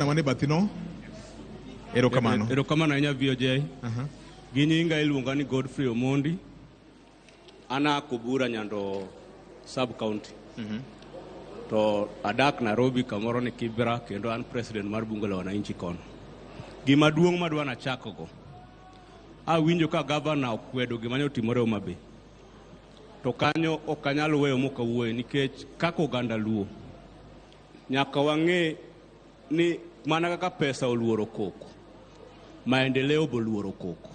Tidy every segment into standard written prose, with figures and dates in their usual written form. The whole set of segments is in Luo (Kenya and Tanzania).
Mane batino? Erokamano. Erokamano ahinya VOJ. Gi nyinga iluonga ni Godfrey Ouma. Ana Kubura Nyando sub county. To adak Nairobi kamoro ni Kibra kendo an president mar bunge la wananchi kono. Gima duong' madwa na chako go. Awinjo ka governor okwedo gima ne otimore Homa Bay. To kanyo ok anyalo weyo moka wuoyo nikech kako oganda luo. Nyaka wang'e ni mana kaka pesa oluoro koko. Maendeleo boluoro koko.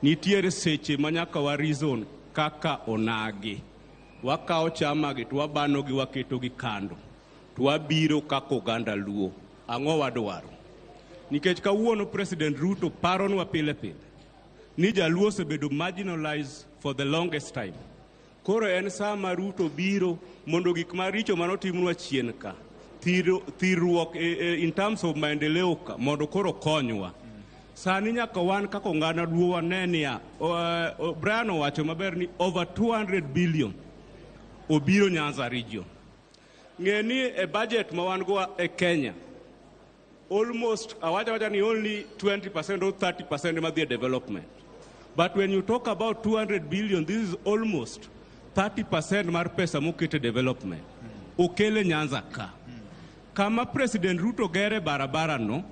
Nitiere seche manyaka wa reason kaka onagi. Wakao chama gi to wabano gi waketo gi kando. To wabiro kaka oganda luo. Ang'o wadwaro. Nikech kawuono President Ruto paronwa pile pile. Ni jaluo osebedo marginalized for the longest time. Koro en sama Ruto biro mondo gik maricho manotimnwa chien ka. Thirruok in terms of maendeleo ka mondo koro konywa. Sani nyaka wan kaka oganda luo wanenia Brian owacho maber ni over 200 billion obiro Nyanza region. Ng'eni e budget ma wan go e Kenya almost awaja ni only 20% or 30% ma the development. But when you talk about 200 billion, this is almost 30% mar pesa mokete development. Okele Nyanza ka. Kama President Ruto gere barabara no,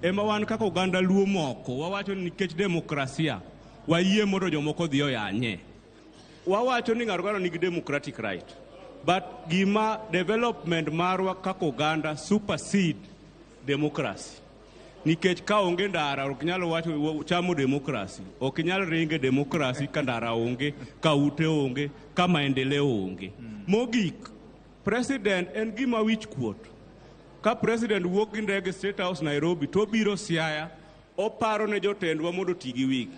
ema wan kaka oganda luo moko, wawacho ni nikech demokrasia, wayie mondo jomoko dhiyo yanye. Wawacho ni ng'ato nigi democratic right. But gima development marwa kaka oganda supersede democracy. Nikech ka onge ndara ok nyalo wacho chamo demokrasi, ok nyalo ringe demokrasi ka ndara onge, ka ute onge, ka maendeleo onge. Mogik, president en gima wich kuot. Ka president wuok gi ndege State House Nairobi to biro Siaya, oparo ne jotendwa mondo tigi wigi.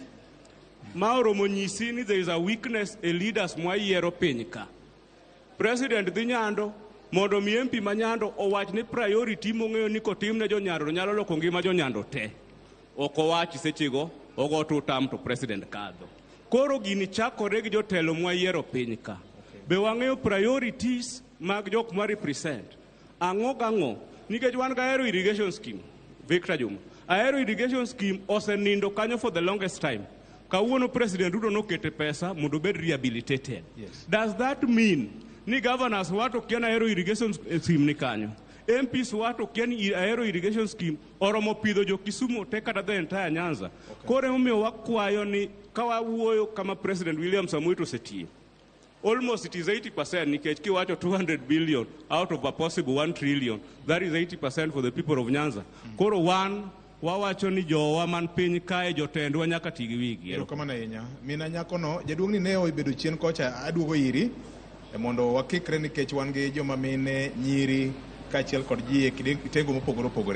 Ma oromo nyisi ni there is a weakness a leaders mwayiero piny ka. President dhi Nyando mondo mi MP ma Nyando owach ni priority mong'eyo ni kotim ne jonyando nyalo loko ngima jonyando te. Ok owachi sechego ogo tutam to president kadho. Koro gini chakore gi jotelo mwayiero piny ka. Be wang'eyo priorities mag jok ma represent. Ang'o gang'o nikech wan ga aero irrigation scheme. Victor Juma. Aero irrigation scheme osenindo kanyo for the longest time. Kawuono President Ruto nokete pesa mondo bed rehabilitated. Yes. Does that mean ni governors wato kiana aero irrigation scheme ni kanyo? MPs wato kiani aero irrigation scheme oromo pidho jo Kisumu te kata the entire Nyanza. Kore omiyo wakwayo ni kawawuoyo kama President William Samoei osetie. Almost it is 80% nikech kiwacho 200 billion out of a possible 1 trillion. That is 80% for the people of Nyanza. Koro wawacho ni jowa man piny kae jotendwa nyaka tigi wigi. Erokamano ahinya. Mina nyako no jaduong' ni ne obedo chien kocha aduogo iri mondo wakikre nikech wan gi joma mine nyiri kaachiel kod ji e kitengo mopogore opogore.